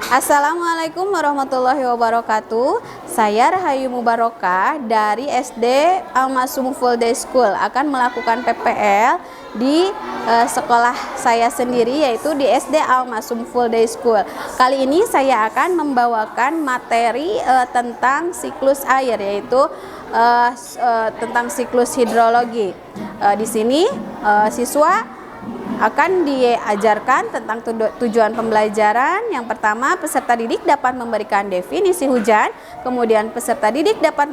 Assalamualaikum warahmatullahi wabarakatuh. Saya Rahayu Mubarokah dari SD Al-Masum Full Day School akan melakukan PPL di sekolah saya sendiri, yaitu di SD Al-Masum Full Day School. Kali ini saya akan membawakan materi tentang siklus air, yaitu tentang siklus hidrologi. Di sini siswa akan diajarkan tentang tujuan pembelajaran. Yang pertama, peserta didik dapat memberikan definisi hujan. Kemudian peserta didik dapat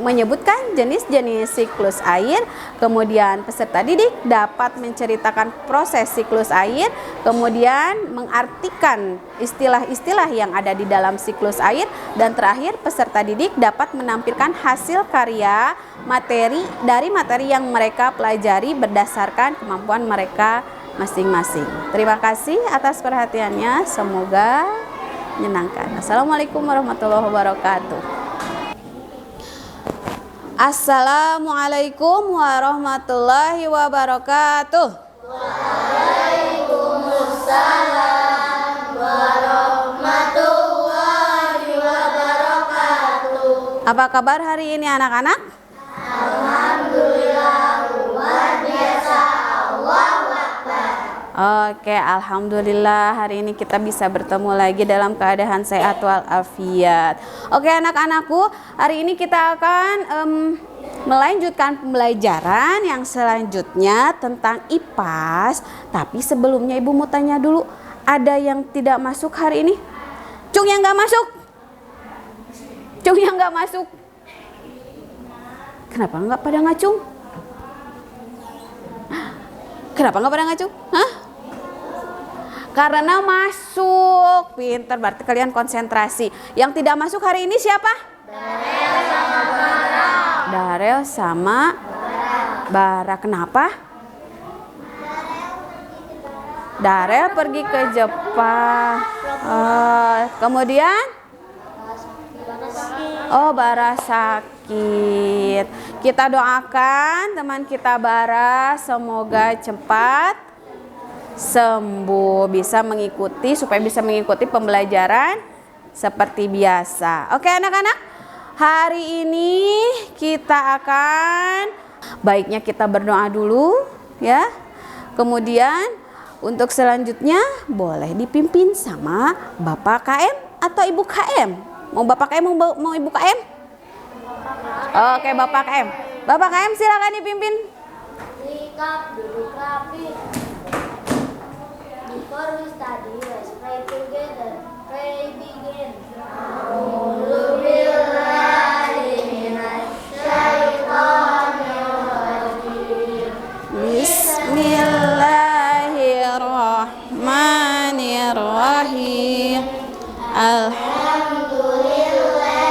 menyebutkan jenis-jenis siklus air. Kemudian peserta didik dapat menceritakan proses siklus air. Kemudian mengartikan istilah-istilah yang ada di dalam siklus air. Dan terakhir, peserta didik dapat menampilkan hasil karya materi yang mereka pelajari berdasarkan kemampuan mereka masing-masing. Terima kasih atas perhatiannya, semoga menyenangkan. Assalamualaikum warahmatullahi wabarakatuh. Assalamualaikum warahmatullahi wabarakatuh. Waalaikumsalam warahmatullahi wabarakatuh. Apa kabar hari ini anak-anak? Alhamdulillah, luar biasa. Allahu Akbar. Oke, alhamdulillah hari ini kita bisa bertemu lagi dalam keadaan sehat walafiat. Oke anak-anakku, hari ini kita akan melanjutkan pembelajaran yang selanjutnya tentang IPAS. Tapi sebelumnya ibu mau tanya dulu, ada yang tidak masuk hari ini? Cung yang nggak masuk? Cung yang nggak masuk? Kenapa nggak pada ngacung? Kenapa nggak pada ngacung? Hah? Karena masuk. Pinter, berarti kalian konsentrasi. Yang tidak masuk hari ini siapa? Darel sama Bara. Kenapa? Darel pergi ke Jepang. Kemudian? Bara sakit. Kita doakan teman kita Bara semoga cepat sembuh, supaya bisa mengikuti pembelajaran seperti biasa. Oke anak-anak, hari ini kita akan baiknya kita berdoa dulu ya. Kemudian untuk selanjutnya boleh dipimpin sama Bapak KM atau Ibu KM. Mau Bapak KM mau Ibu KM? Oke, Bapak KM. Bapak KM silakan dipimpin. Sikap duduk rapi. Before we study, let's pray together. Pray begin. Bismillahirrahmanirrahim.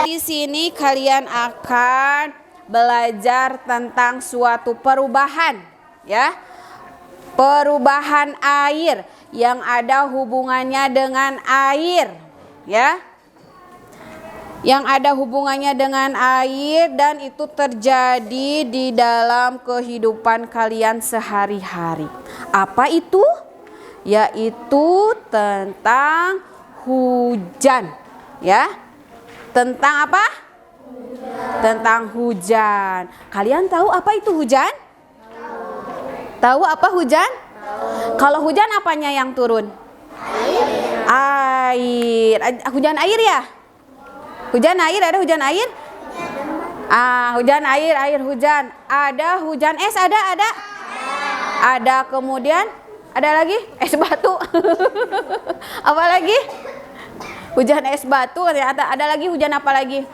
Di sini kalian akan belajar tentang suatu perubahan, ya. Perubahan air yang ada hubungannya dengan air, ya. Yang ada hubungannya dengan air dan itu terjadi di dalam kehidupan kalian sehari-hari. Apa itu? Yaitu tentang hujan, ya. Tentang apa? Tentang hujan. Kalian tahu apa itu hujan? Tahu apa hujan? Kalau hujan apanya yang turun? Air. Hujan air ya? Hujan air, ada hujan air? Hujan air, air hujan. Ada hujan es, ada? Ada, kemudian ada lagi? Es batu. Apa lagi? Hujan es batu, ada lagi hujan apa lagi?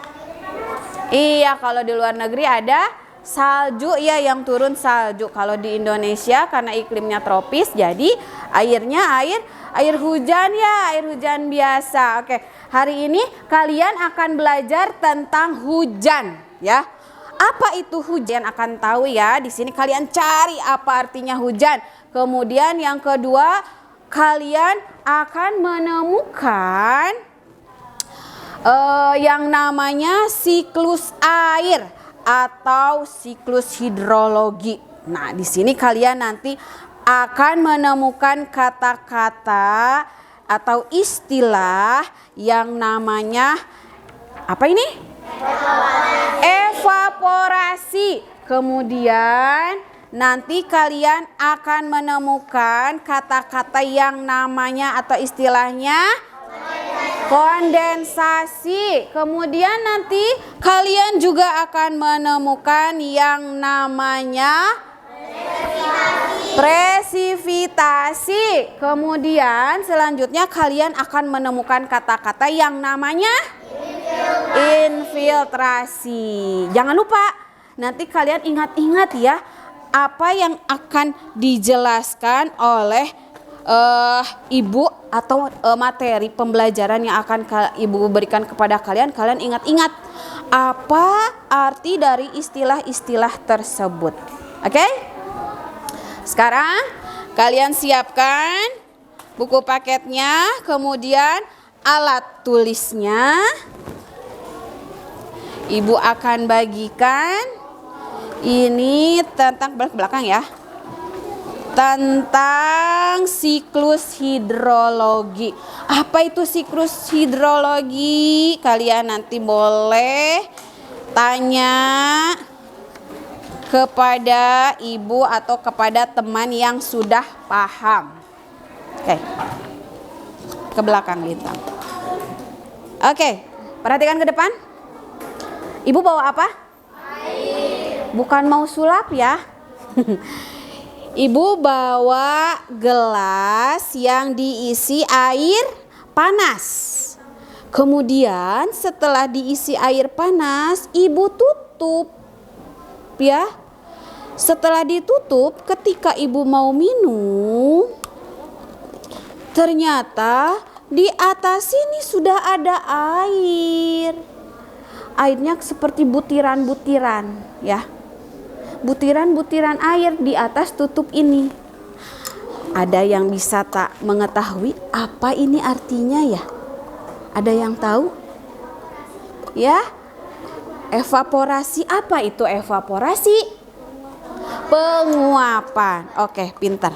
Iya, kalau di luar negeri ada salju ya, yang turun salju. Kalau di Indonesia karena iklimnya tropis, jadi airnya air hujan ya, air hujan biasa. Oke, hari ini kalian akan belajar tentang hujan ya. Apa itu hujan akan tahu ya. Di sini kalian cari apa artinya hujan. Kemudian yang kedua, kalian akan menemukan yang namanya siklus air atau siklus hidrologi. Nah, di sini kalian nanti akan menemukan kata-kata atau istilah yang namanya apa ini? Evaporasi. Kemudian nanti kalian akan menemukan kata-kata yang namanya atau istilahnya kondensasi. Kemudian nanti kalian juga akan menemukan yang namanya presipitasi. Kemudian selanjutnya kalian akan menemukan kata-kata yang namanya infiltrasi. Jangan lupa nanti kalian ingat-ingat ya apa yang akan dijelaskan oleh ibu atau materi pembelajaran yang akan ibu berikan kepada kalian. Kalian ingat-ingat apa arti dari istilah-istilah tersebut. Oke? Sekarang kalian siapkan buku paketnya, kemudian alat tulisnya. Ibu akan bagikan ini tentang belakang ya. Tentang siklus hidrologi. Apa itu siklus hidrologi? Kalian nanti boleh tanya kepada ibu atau kepada teman yang sudah paham. Oke. Ke belakang Lintang. Oke, perhatikan ke depan. Ibu bawa apa? Air. Bukan mau sulap ya. Ibu bawa gelas yang diisi air panas. Kemudian setelah diisi air panas, ibu tutup. Ya. Setelah ditutup, ketika ibu mau minum, ternyata di atas sini sudah ada air. Airnya seperti butiran-butiran, ya. Butiran-butiran air di atas tutup ini. Ada yang bisa tak mengetahui apa ini artinya ya? Ada yang tahu? Ya? Evaporasi, apa itu evaporasi? Penguapan. Oke, pintar.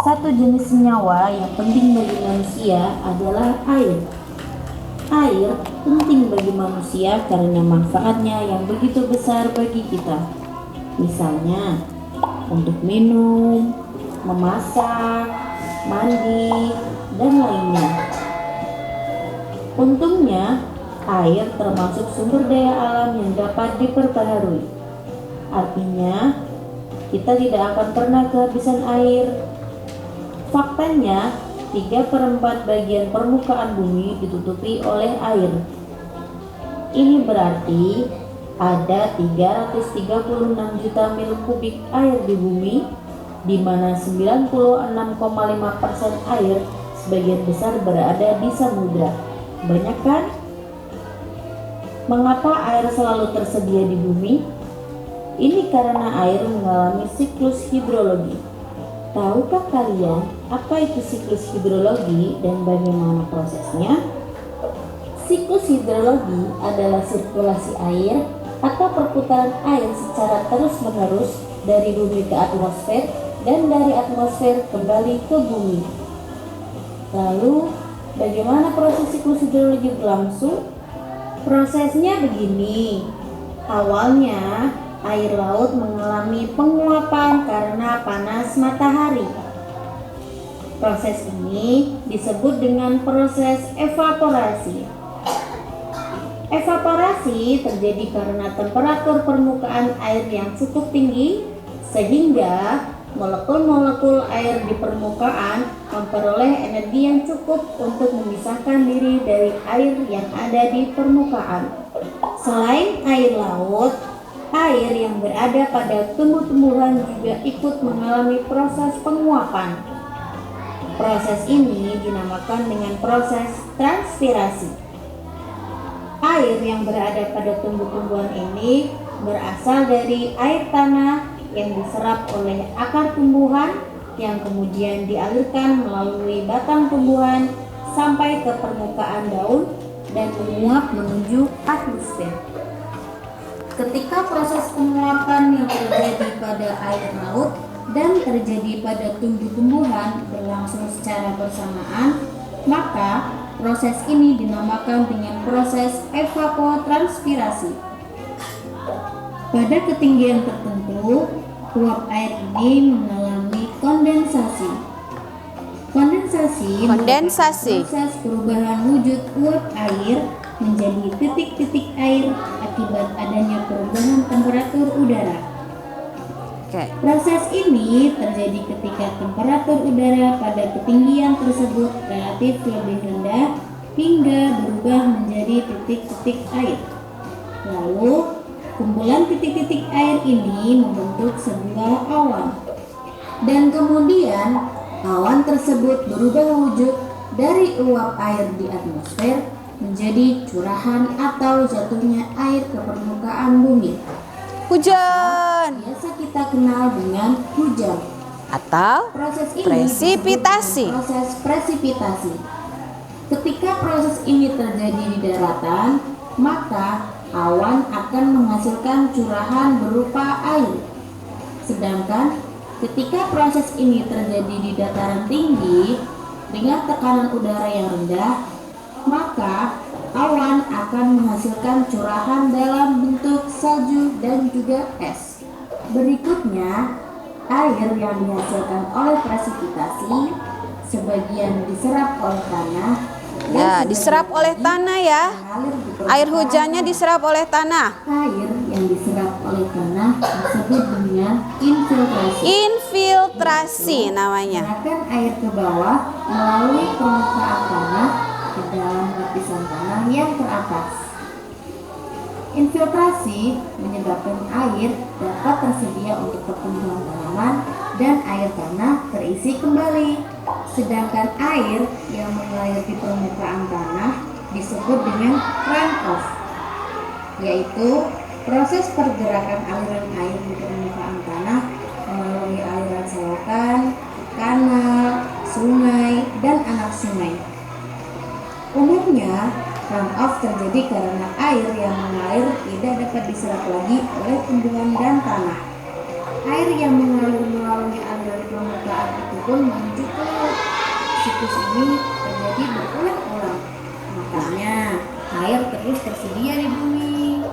Satu jenis senyawa yang penting bagi manusia adalah air. Air penting bagi manusia karena manfaatnya yang begitu besar bagi kita. Misalnya, untuk minum, memasak, mandi, dan lainnya. Untungnya, air termasuk sumber daya alam yang dapat diperbaharui. Artinya, kita tidak akan pernah kehabisan air. Faktanya, 3/4 bagian permukaan bumi ditutupi oleh air. Ini berarti ada 336 juta mil kubik air di bumi, di mana 96,5% air sebagian besar berada di samudra. Banyak kan? Mengapa air selalu tersedia di bumi? Ini karena air mengalami siklus hidrologi. Tahukah kalian apa itu siklus hidrologi dan bagaimana prosesnya? Siklus hidrologi adalah sirkulasi air atau perputaran air secara terus-menerus dari bumi ke atmosfer dan dari atmosfer kembali ke bumi. Lalu, bagaimana proses siklus hidrologi berlangsung? Prosesnya begini. Awalnya, air laut mengalami penguapan karena panas matahari. Proses ini disebut dengan proses evaporasi. Evaporasi terjadi karena temperatur permukaan air yang cukup tinggi sehingga molekul-molekul air di permukaan memperoleh energi yang cukup untuk memisahkan diri dari air yang ada di permukaan. Selain air laut, air yang berada pada tumbuh-tumbuhan juga ikut mengalami proses penguapan. Proses ini dinamakan dengan proses transpirasi. Air yang berada pada tumbuh-tumbuhan ini berasal dari air tanah yang diserap oleh akar tumbuhan yang kemudian dialirkan melalui batang tumbuhan sampai ke permukaan daun dan menguap menuju atmosfer. Ketika proses penguapan yang terjadi pada air laut dan terjadi pada tumbuh-tumbuhan berlangsung secara bersamaan, maka proses ini dinamakan dengan proses evapotranspirasi. Pada ketinggian tertentu, uap air ini mengalami kondensasi. Kondensasi merupakan proses perubahan wujud uap air menjadi titik-titik air akibat adanya perubahan temperatur udara. Proses ini terjadi ketika temperatur udara pada ketinggian tersebut relatif lebih rendah hingga berubah menjadi titik-titik air. Lalu, kumpulan titik-titik air ini membentuk sebuah awan. Dan kemudian, awan tersebut berubah wujud dari uap air di atmosfer menjadi curahan atau jatuhnya air ke permukaan bumi. Hujan Biasa kita kenal dengan hujan. atau Proses ini presipitasi. disebut dengan proses presipitasi. Ketika proses ini terjadi di daratan, maka awan akan menghasilkan curahan berupa air. Sedangkan ketika proses ini terjadi di dataran tinggi dengan tekanan udara yang rendah, maka awan akan menghasilkan curahan dalam bentuk salju dan juga es. Berikutnya, air yang dihasilkan oleh presipitasi sebagian diserap oleh tanah. Ya, diserap oleh tanah ya. Air hujannya diserap oleh tanah. Air yang diserap oleh tanah disebut dengan infiltrasi. Infiltrasi namanya. Mengarahkan air ke bawah melalui permukaan tanah ke dalam lapisan tanah yang teratas. Infiltrasi menyebabkan air dapat tersedia untuk pertumbuhan tanaman dan air tanah terisi kembali. Sedangkan air yang mengalir di permukaan tanah disebut dengan runoff, yaitu proses pergerakan aliran air di permukaan tanah melalui aliran selokan, kanal, sungai, dan anak sungai. Umumnya, runoff terjadi karena air yang mengalir tidak dapat diserap lagi oleh tumbuhan dan tanah. Air yang mengalir melalui aliran permukaan itu pun menuju ke laut. Siklus ini terjadi berulang-ulang. Makanya, air terus tersedia di bumi.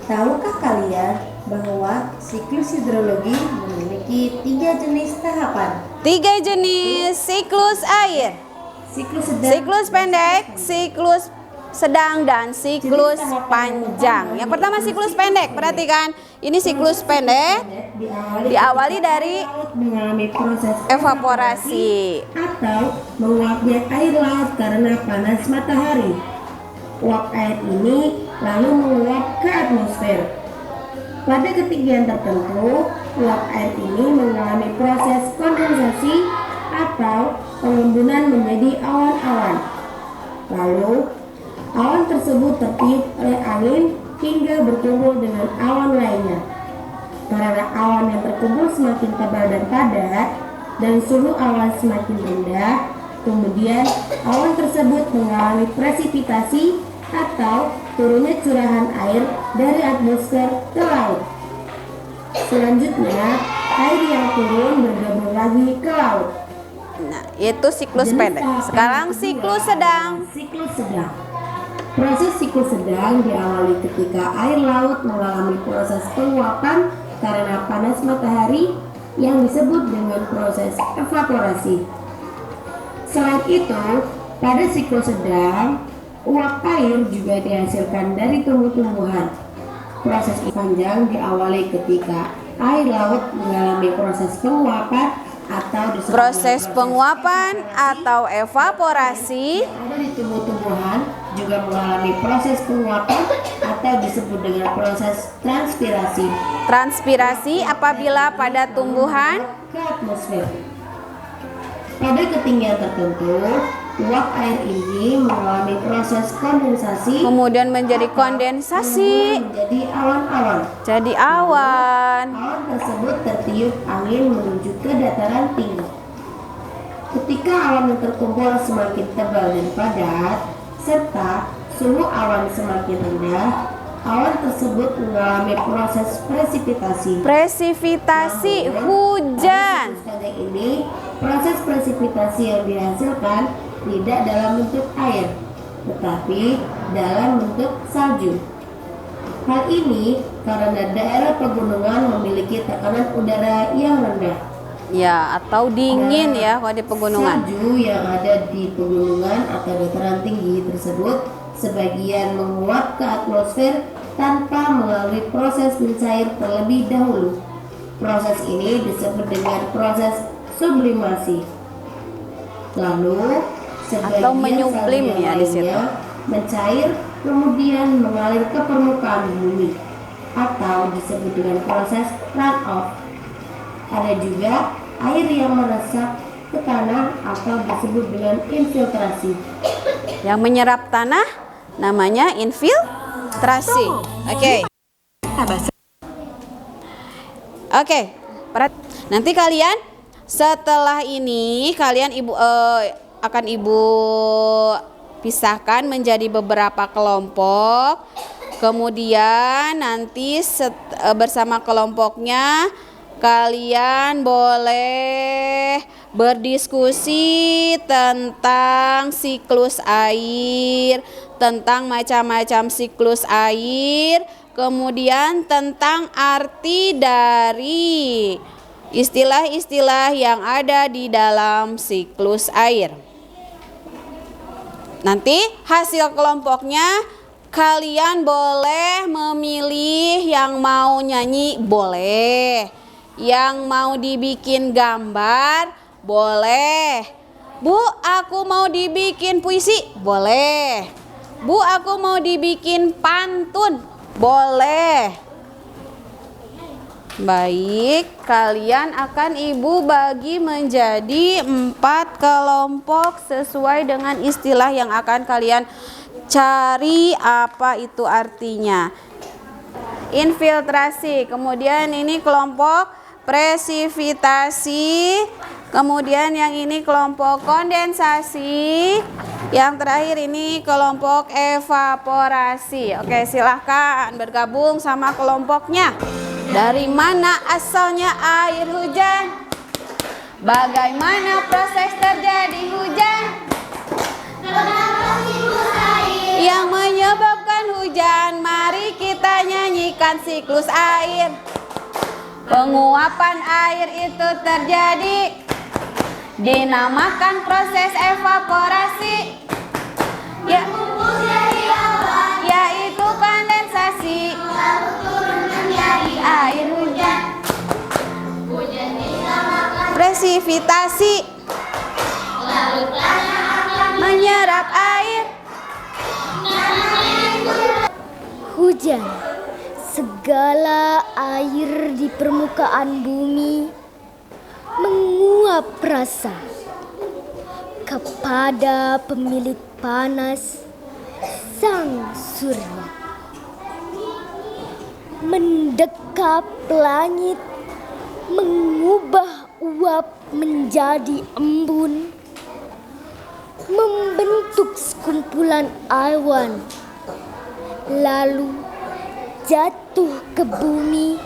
Tahukah kalian bahwa siklus hidrologi memiliki 3 jenis tahapan? 3 jenis siklus air. Siklus pendek, siklus sedang, dan siklus panjang. Yang pertama siklus pendek, perhatikan. Ini siklus pendek diawali dari mengalami proses evaporasi. atau menguapnya air laut karena panas matahari. Uap air ini lalu menguap ke atmosfer. Pada ketinggian tertentu, uap air ini mengalami proses kondensasi atau pengembunan menjadi awan-awan. Lalu, awan tersebut tertiup oleh angin hingga berkumpul dengan awan lainnya. Karena awan yang terkumpul semakin tebal dan padat dan suhu awan semakin rendah, kemudian awan tersebut mengalami presipitasi atau turunnya curahan air dari atmosfer ke laut. Selanjutnya, air yang turun bergabung lagi ke laut. Nah, itu siklus pendek. Sekarang siklus sedang. Siklus sedang. Proses siklus sedang diawali ketika air laut mengalami proses penguapan karena panas matahari yang disebut dengan proses evaporasi. Selain itu, pada siklus sedang, uap air juga dihasilkan dari tumbuh-tumbuhan. Proses panjang diawali ketika air laut mengalami proses penguapan atau disebut Proses penguapan atau evaporasi. ada di tumbuh-tumbuhan juga mengalami proses penguapan atau disebut dengan proses transpirasi Transpirasi apabila pada tumbuhan ke atmosfer. Pada ketinggian tertentu, uap air ini mengalami proses kondensasi kemudian menjadi kondensasi, menjadi awan-awan. jadi awan. Awan tersebut tertiup angin menuju ke dataran tinggi. Ketika awan yang terkumpul semakin tebal dan padat, serta suhu awan semakin rendah, awan tersebut mengalami proses presipitasi. Presipitasi Namun, hujan. pada kasus ini, proses presipitasi yang dihasilkan tidak dalam bentuk air, tetapi dalam bentuk salju. Hal ini karena daerah pegunungan memiliki tekanan udara yang rendah. Ya, atau dingin ya kalau di pegunungan. Salju yang ada di pegunungan atau dataran tinggi tersebut sebagian menguap ke atmosfer tanpa melalui proses mencair terlebih dahulu. Proses ini disebut dengan proses sublimasi. Lalu sebagian Atau menyublim salju ya yang di situ. lainnya mencair kemudian mengalir ke permukaan bumi atau disebut dengan proses runoff. Ada juga air yang meresap ke tanah atau disebut dengan infiltrasi. Yang menyerap tanah namanya infiltrasi. Oke. Nanti kalian setelah ini kalian akan ibu pisahkan menjadi beberapa kelompok. Kemudian nanti bersama kelompoknya kalian boleh berdiskusi tentang siklus air, tentang macam-macam siklus air, kemudian tentang arti dari istilah-istilah yang ada di dalam siklus air. Nanti hasil kelompoknya kalian boleh memilih yang mau nyanyi boleh. Yang mau dibikin gambar, boleh. Bu, aku mau dibikin puisi, boleh. Bu, aku mau dibikin pantun, boleh. Baik, kalian akan ibu bagi menjadi 4 kelompok sesuai dengan istilah yang akan kalian cari apa itu artinya. Infiltrasi, kemudian ini kelompok presipitasi, kemudian yang ini kelompok kondensasi, yang terakhir ini kelompok evaporasi. Oke, silahkan bergabung sama kelompoknya. Dari mana asalnya air hujan? Bagaimana proses terjadi hujan? Yang menyebabkan hujan, mari kita nyanyikan siklus air. Penguapan air itu terjadi, dinamakan proses evaporasi, yaitu kondensasi, lalu turun menjadi air hujan. Hujan dinamakan presipitasi, lalu tanah akan menyerap air. Hujan, segala air di permukaan bumi menguap rasa kepada pemilik panas, sang surya. Mendekap langit, mengubah uap menjadi embun, membentuk sekumpulan awan, lalu jatuh ke bumi,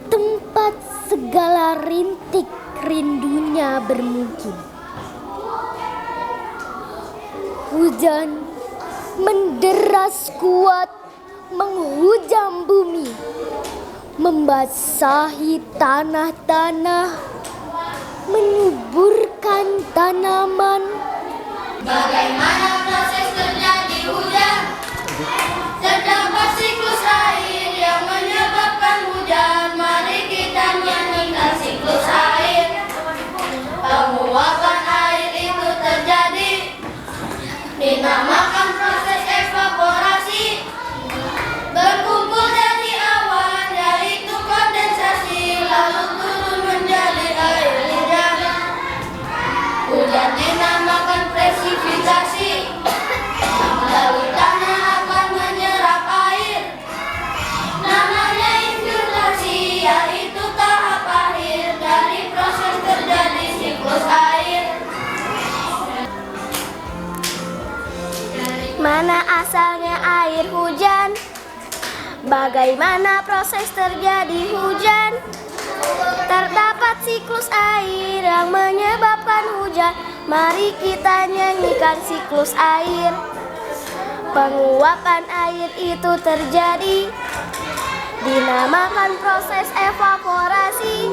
tempat segala rintik rindunya bermukim. Hujan menderas kuat, menghujam bumi, membasahi tanah-tanah, menyuburkan tanaman. Bagaimana proses terjadi hujan? Terdapat siklus air yang menyebabkan hujan. Mari kita nyanyikan siklus air. Penguapan air itu terjadi, dinamakan proses evaporasi. Berkumpul jadi awan, yaitu kondensasi, lalu turun menjadi air hujan. Hujan dinamakan presipitasi, lalu tanah akan menyerap air. Namanya infiltrasi, yaitu tahap akhir dari proses terjadi siklus air. Mana asalnya air hujan? Bagaimana proses terjadi hujan? Terdapat siklus air yang menyebabkan hujan. Mari kita nyanyikan siklus air. Penguapan air itu terjadi, dinamakan proses evaporasi.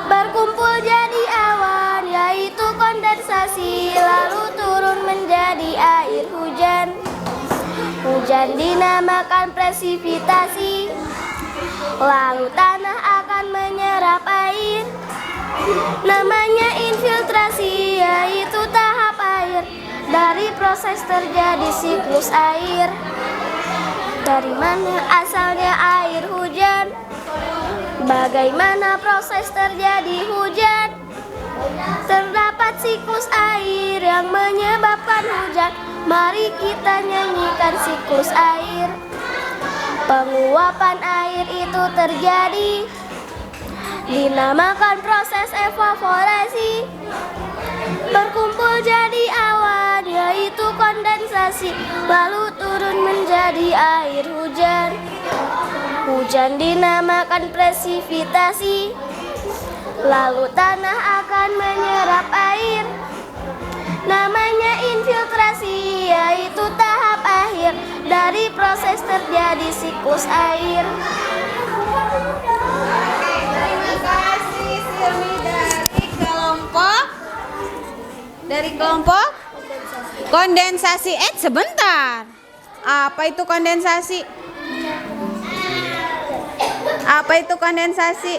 Berkumpul jadi awan, yaitu kondensasi, lalu turun menjadi air hujan. Hujan dinamakan presipitasi, lalu tanah akan menyerap air. Namanya infiltrasi, yaitu tahap air. Dari proses terjadi siklus air. Dari mana asalnya air hujan? Bagaimana proses terjadi hujan? Terdapat siklus air yang menyebabkan hujan. Mari kita nyanyikan siklus air. Penguapan air itu terjadi, dinamakan proses evaporasi. Berkumpul jadi awan, yaitu kondensasi, lalu turun menjadi air hujan. Hujan dinamakan presipitasi, lalu tanah akan menyerap air. Namanya infiltrasi, yaitu tahap akhir dari proses terjadi siklus air. Terima kasih Silmi dari kelompok kondensasi. Sebentar. Apa itu kondensasi? Apa itu kondensasi?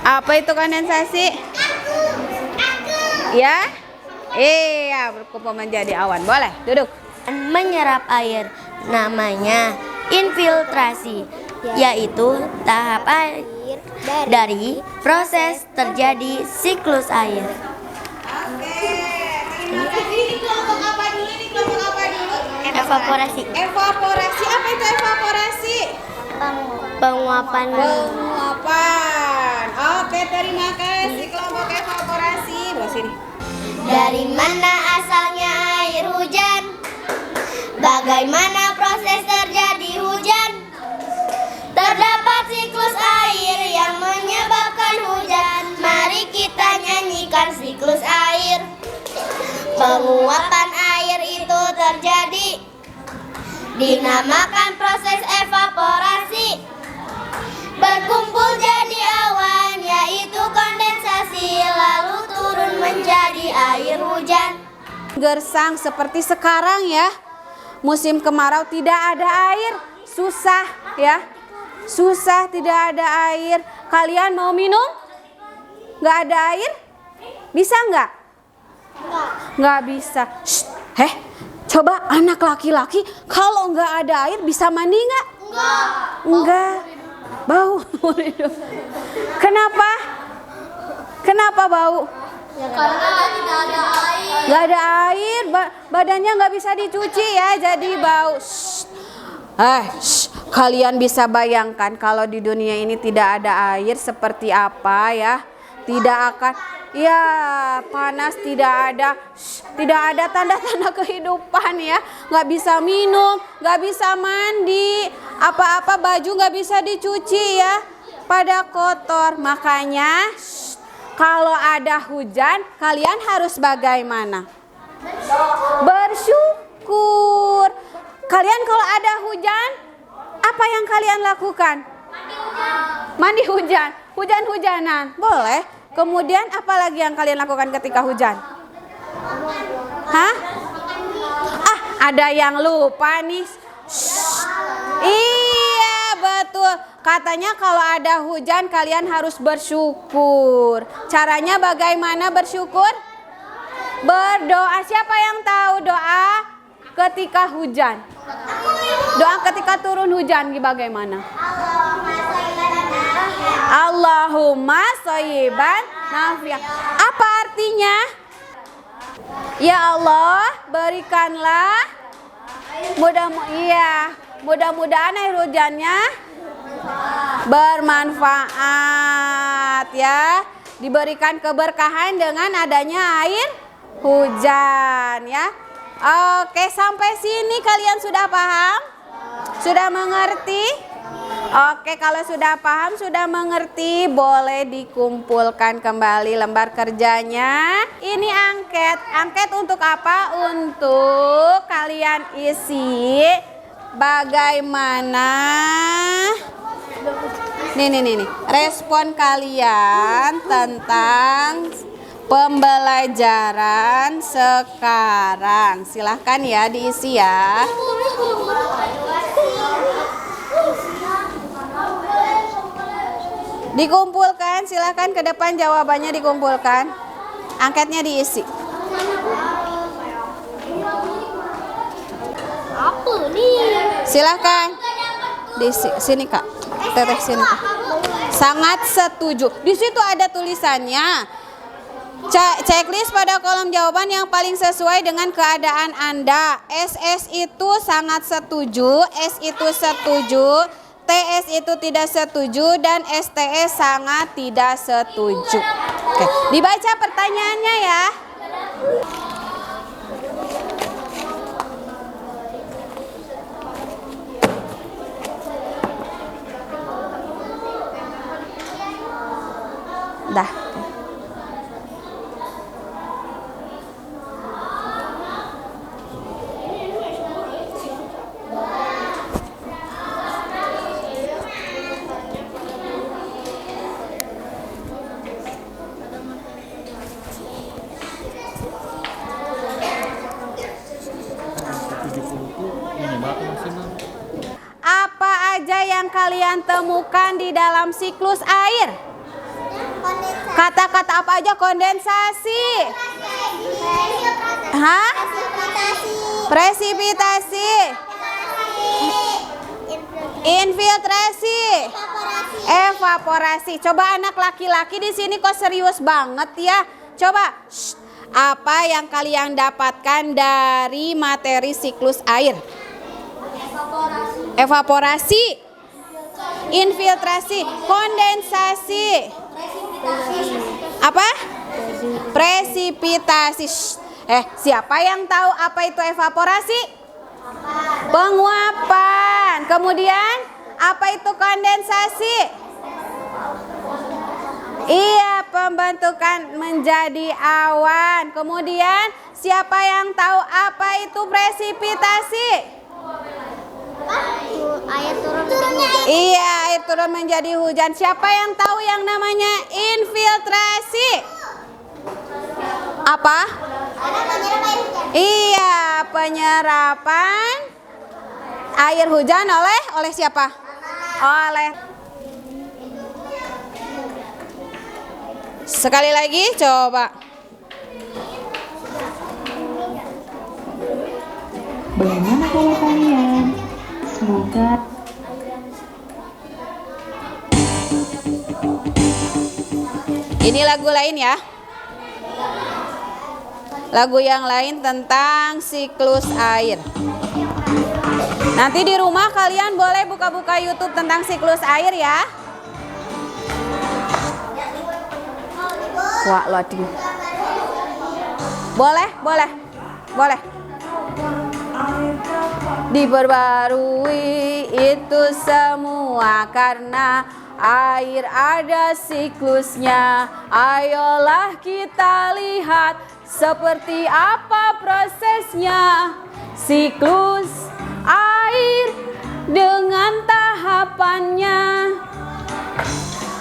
Apa itu kondensasi? Ya? Iya, berkumpul menjadi awan. Boleh, duduk. Menyerap air, namanya infiltrasi, yaitu tahap air dari proses terjadi siklus air. Oke. Terima kasih. Ini kelompok apa dulu? Ini kelompok apa dulu? Evaporasi. Evaporasi. Apa itu evaporasi? Penguapan. Penguapan. Oke, terima kasih kelompok evaporasi. Bawa sini. Dari mana asalnya air hujan? Bagaimana proses terjadi hujan? Terdapat siklus air yang menyebabkan hujan. Mari kita nyanyikan siklus air. Penguapan air itu terjadi, dinamakan proses evaporasi. Berkumpul jadi awan, yaitu kondensasi, lalu turun menjadi air hujan. Gersang seperti sekarang ya. Musim kemarau tidak ada air, susah ya. Susah, tidak ada air. Kalian mau minum? Nggak ada air? Bisa nggak? Nggak bisa. Coba anak laki-laki kalau nggak ada air bisa mandi nggak? Nggak. Bau. Kenapa? Kenapa bau? Karena tidak ada air. Nggak ada air, badannya nggak bisa dicuci ya, jadi bau. Kalian bisa bayangkan kalau di dunia ini tidak ada air seperti apa ya? Tidak akan, ya panas, tidak ada tanda-tanda kehidupan ya. Nggak bisa minum, nggak bisa mandi, apa-apa baju nggak bisa dicuci ya, pada kotor. Makanya kalau ada hujan, kalian harus bagaimana? Bersyukur. Kalian kalau ada hujan, apa yang kalian lakukan? Mandi hujan. Hujan-hujanan. Boleh. Kemudian apa lagi yang kalian lakukan ketika hujan? Hah? Ada yang lupa nih. Iya, betul. Katanya kalau ada hujan kalian harus bersyukur. Caranya bagaimana bersyukur? Berdoa. Siapa yang tahu doa ketika hujan? Doa ketika turun hujan bagaimana? Allahumma shayyiban nafi'an. Apa artinya? Ya Allah, berikanlah mudah-mudahan air hujannya bermanfaat ya. Diberikan keberkahan dengan adanya air hujan ya. Oke, sampai sini kalian sudah paham? Sudah mengerti? Oke, kalau sudah paham, sudah mengerti, boleh dikumpulkan kembali lembar kerjanya. Ini angket. Angket untuk apa? Untuk kalian isi bagaimana nih, respon kalian tentang pembelajaran sekarang. Silahkan ya diisi ya. Dikumpulkan, silahkan ke depan jawabannya dikumpulkan. Angketnya diisi. Apa nih? Silahkan diisi. Sini Kak, Teteh sini Kak. Sangat setuju. Di situ ada tulisannya. Checklist pada kolom jawaban yang paling sesuai dengan keadaan Anda. SS itu sangat setuju, S itu setuju, TS itu tidak setuju, dan STS sangat tidak setuju. Oke, dibaca pertanyaannya ya. Dah. Apa aja yang kalian temukan di dalam siklus air? Kata-kata apa aja? Kondensasi. Hah? Presipitasi. Infiltrasi. Evaporasi. Coba anak laki-laki di sini kok serius banget ya. Coba. Apa yang kalian dapatkan dari materi siklus air? Evaporasi, infiltrasi, kondensasi, apa? Presipitasi. Siapa yang tahu apa itu evaporasi? Penguapan. Kemudian apa itu kondensasi? Iya, pembentukan menjadi awan. Kemudian siapa yang tahu apa itu presipitasi? Air turun menjadi hujan. Iya, air turun menjadi hujan. Siapa yang tahu yang namanya infiltrasi? Apa? Iya, penyerapan air hujan oleh siapa? Oleh. Sekali lagi coba. Bagaimana kalau kalian? Semoga ini lagu lain ya. Lagu yang lain tentang siklus air. Nanti di rumah kalian boleh buka-buka YouTube tentang siklus air ya. Wah, loading. Boleh. Diperbarui itu semua karena air ada siklusnya. Ayolah kita lihat seperti apa prosesnya. Siklus air dengan tahapannya.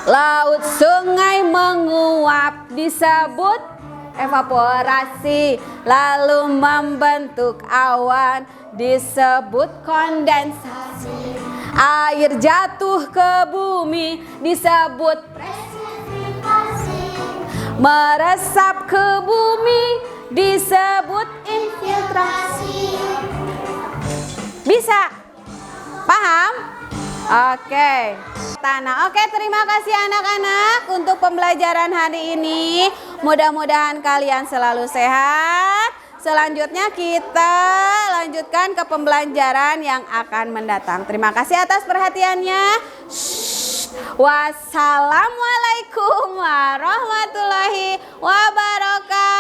Laut, sungai menguap disebut evaporasi, lalu membentuk awan disebut kondensasi. Air jatuh ke bumi disebut presipitasi. Meresap ke bumi disebut infiltrasi. Bisa? Paham? Oke. Tanah. Oke, terima kasih anak-anak untuk pembelajaran hari ini. Mudah-mudahan kalian selalu sehat. Selanjutnya kita lanjutkan ke pembelajaran yang akan mendatang. Terima kasih atas perhatiannya. Wassalamualaikum warahmatullahi wabarakatuh.